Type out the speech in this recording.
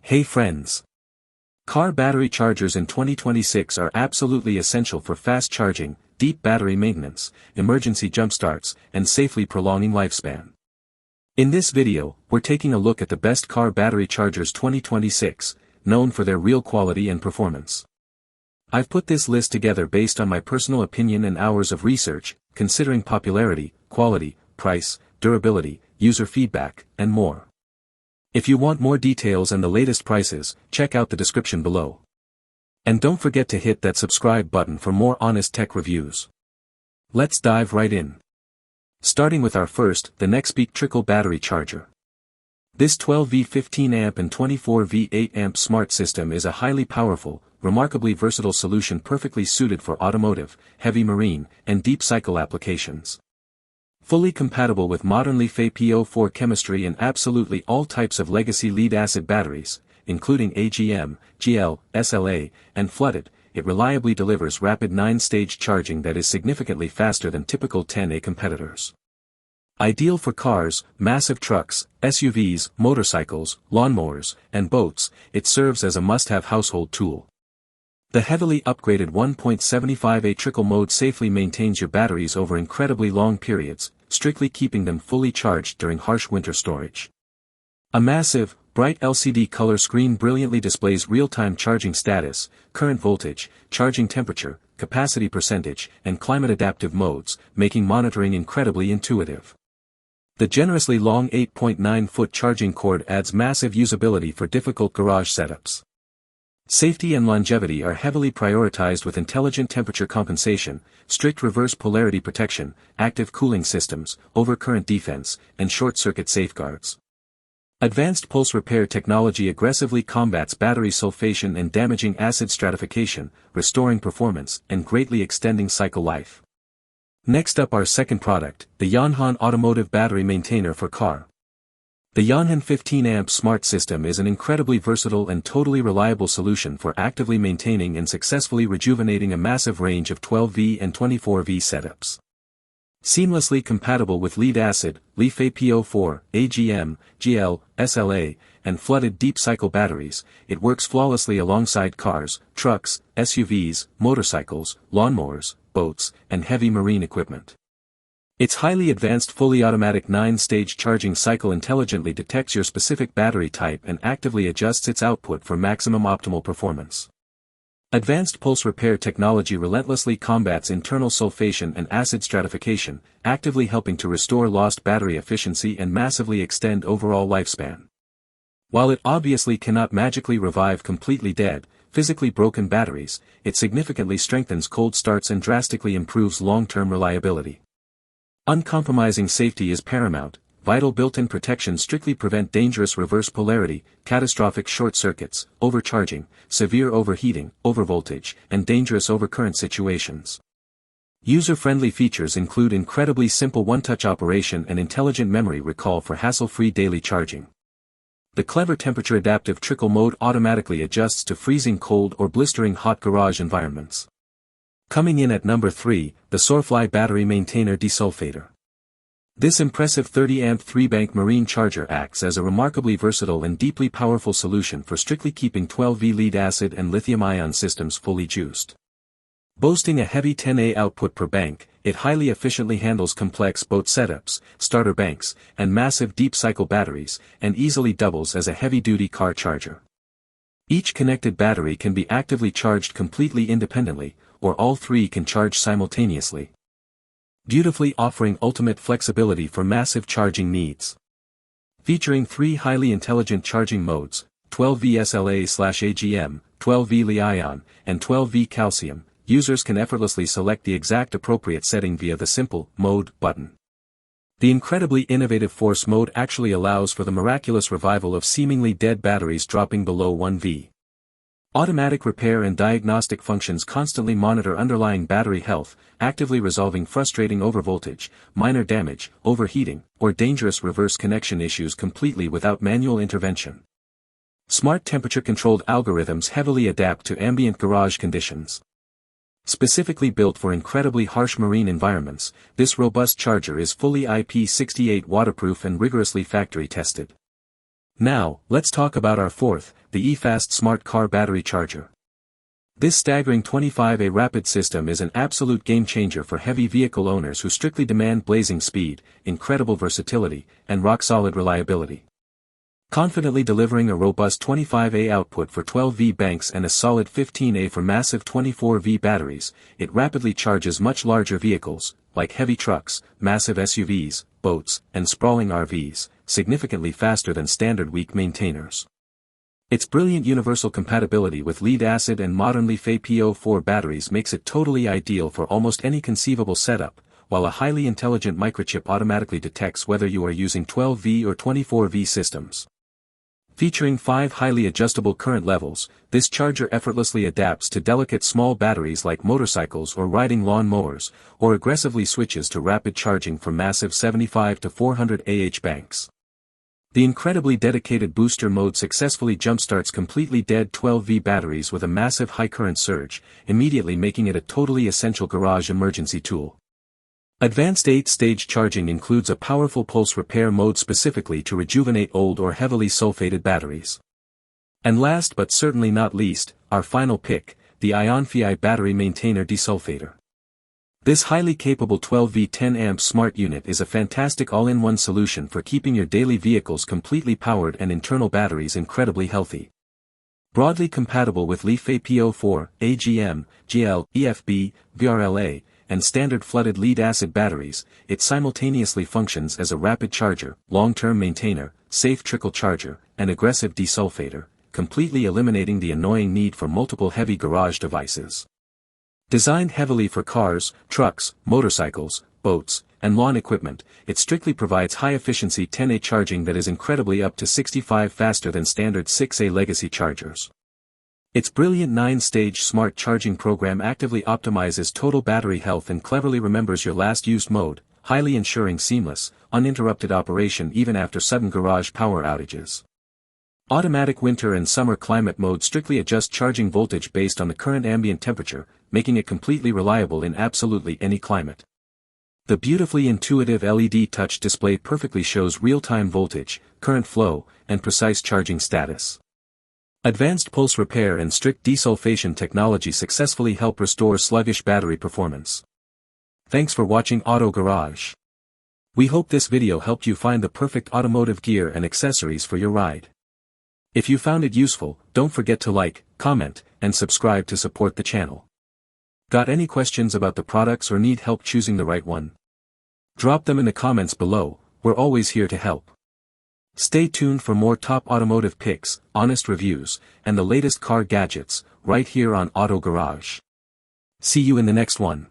Hey friends! Car battery chargers in 2026 are absolutely essential for fast charging, deep battery maintenance, emergency jump starts, and safely prolonging lifespan. In this video, we're taking a look at the best car battery chargers 2026, known for their real quality and performance. I've put this list together based on my personal opinion and hours of research, considering popularity, quality, price, durability, user feedback, and more. If you want more details and the latest prices, check out the description below. And don't forget to hit that subscribe button for more honest tech reviews. Let's dive right in. Starting with our first, the Nexpeak Trickle battery charger. This 12V 15A and 24V 8A smart system is a highly powerful, remarkably versatile solution perfectly suited for automotive, heavy marine, and deep cycle applications. Fully compatible with modern Li-Fe PO4 chemistry and absolutely all types of legacy lead-acid batteries, including AGM, GL, SLA, and flooded, it reliably delivers rapid 9-stage charging that is significantly faster than typical 10A competitors. Ideal for cars, massive trucks, SUVs, motorcycles, lawnmowers, and boats, it serves as a must-have household tool. The heavily upgraded 1.75A trickle mode safely maintains your batteries over incredibly long periods, strictly keeping them fully charged during harsh winter storage. A massive, bright LCD color screen brilliantly displays real-time charging status, current voltage, charging temperature, capacity percentage, and climate-adaptive modes, making monitoring incredibly intuitive. The generously long 8.9-foot charging cord adds massive usability for difficult garage setups. Safety and longevity are heavily prioritized with intelligent temperature compensation, strict reverse polarity protection, active cooling systems, overcurrent defense, and short-circuit safeguards. Advanced pulse repair technology aggressively combats battery sulfation and damaging acid stratification, restoring performance and greatly extending cycle life. Next up, our second product, the Yonhan Automotive Battery Maintainer for Car. The Yonhan 15A smart system is an incredibly versatile and totally reliable solution for actively maintaining and successfully rejuvenating a massive range of 12V and 24V setups. Seamlessly compatible with lead-acid, Li-Fe PO4, AGM, GL, SLA, and flooded deep-cycle batteries, it works flawlessly alongside cars, trucks, SUVs, motorcycles, lawnmowers, boats, and heavy marine equipment. Its highly advanced fully automatic 9-stage charging cycle intelligently detects your specific battery type and actively adjusts its output for maximum optimal performance. Advanced pulse repair technology relentlessly combats internal sulfation and acid stratification, actively helping to restore lost battery efficiency and massively extend overall lifespan. While it obviously cannot magically revive completely dead, physically broken batteries, it significantly strengthens cold starts and drastically improves long-term reliability. Uncompromising safety is paramount. Vital built-in protections strictly prevent dangerous reverse polarity, catastrophic short circuits, overcharging, severe overheating, overvoltage, and dangerous overcurrent situations. User-friendly features include incredibly simple one-touch operation and intelligent memory recall for hassle-free daily charging. The clever temperature-adaptive trickle mode automatically adjusts to freezing cold or blistering hot garage environments. Coming in at number 3, the Soarfly Battery Maintainer Desulfator. This impressive 30A 3-bank marine charger acts as a remarkably versatile and deeply powerful solution for strictly keeping 12V lead-acid and lithium-ion systems fully juiced. Boasting a heavy 10A output per bank, it highly efficiently handles complex boat setups, starter banks, and massive deep-cycle batteries, and easily doubles as a heavy-duty car charger. Each connected battery can be actively charged completely independently, or all three can charge simultaneously, beautifully offering ultimate flexibility for massive charging needs. Featuring 3 highly intelligent charging modes, 12V SLA/AGM, 12V Li-ion, and 12V calcium, users can effortlessly select the exact appropriate setting via the simple Mode button. The incredibly innovative Force mode actually allows for the miraculous revival of seemingly dead batteries dropping below 1V. Automatic repair and diagnostic functions constantly monitor underlying battery health, actively resolving frustrating overvoltage, minor damage, overheating, or dangerous reverse connection issues completely without manual intervention. Smart temperature-controlled algorithms heavily adapt to ambient garage conditions. Specifically built for incredibly harsh marine environments, this robust charger is fully IP68 waterproof and rigorously factory tested. Now, let's talk about our fourth, the eFast Smart Car Battery Charger. This staggering 25A rapid system is an absolute game-changer for heavy vehicle owners who strictly demand blazing speed, incredible versatility, and rock-solid reliability. Confidently delivering a robust 25A output for 12V banks and a solid 15A for massive 24V batteries, it rapidly charges much larger vehicles, like heavy trucks, massive SUVs, boats, and sprawling RVs, significantly faster than standard weak maintainers. Its brilliant universal compatibility with lead-acid and modern Li-Fe PO4 batteries makes it totally ideal for almost any conceivable setup, while a highly intelligent microchip automatically detects whether you are using 12V or 24V systems. Featuring 5 highly adjustable current levels, this charger effortlessly adapts to delicate small batteries like motorcycles or riding lawn mowers, or aggressively switches to rapid charging for massive 75 to 400 Ah banks. The incredibly dedicated booster mode successfully jumpstarts completely dead 12V batteries with a massive high current surge, immediately making it a totally essential garage emergency tool. Advanced 8-stage charging includes a powerful pulse repair mode specifically to rejuvenate old or heavily sulfated batteries. And last but certainly not least, our final pick, the Aiyonfei battery maintainer Desulfator. This highly capable 12V 10A smart unit is a fantastic all-in-one solution for keeping your daily vehicles completely powered and internal batteries incredibly healthy. Broadly compatible with Li-Fe PO4, AGM, GL, EFB, VRLA, and standard flooded lead-acid batteries, it simultaneously functions as a rapid charger, long-term maintainer, safe trickle charger, and aggressive desulfator, completely eliminating the annoying need for multiple heavy garage devices. Designed heavily for cars, trucks, motorcycles, boats, and lawn equipment, it strictly provides high-efficiency 10A charging that is incredibly up to 65 faster than standard 6A legacy chargers. Its brilliant 9-stage smart charging program actively optimizes total battery health and cleverly remembers your last used mode, highly ensuring seamless, uninterrupted operation even after sudden garage power outages. Automatic winter and summer climate mode strictly adjust charging voltage based on the current ambient temperature, making it completely reliable in absolutely any climate. The beautifully intuitive LED touch display perfectly shows real-time voltage, current flow, and precise charging status. Advanced pulse repair and strict desulfation technology successfully help restore sluggish battery performance. Thanks for watching Auto Garage. We hope this video helped you find the perfect automotive gear and accessories for your ride. If you found it useful, don't forget to like, comment, and subscribe to support the channel. Got any questions about the products or need help choosing the right one? Drop them in the comments below, we're always here to help. Stay tuned for more top automotive picks, honest reviews, and the latest car gadgets, right here on Auto Garage. See you in the next one.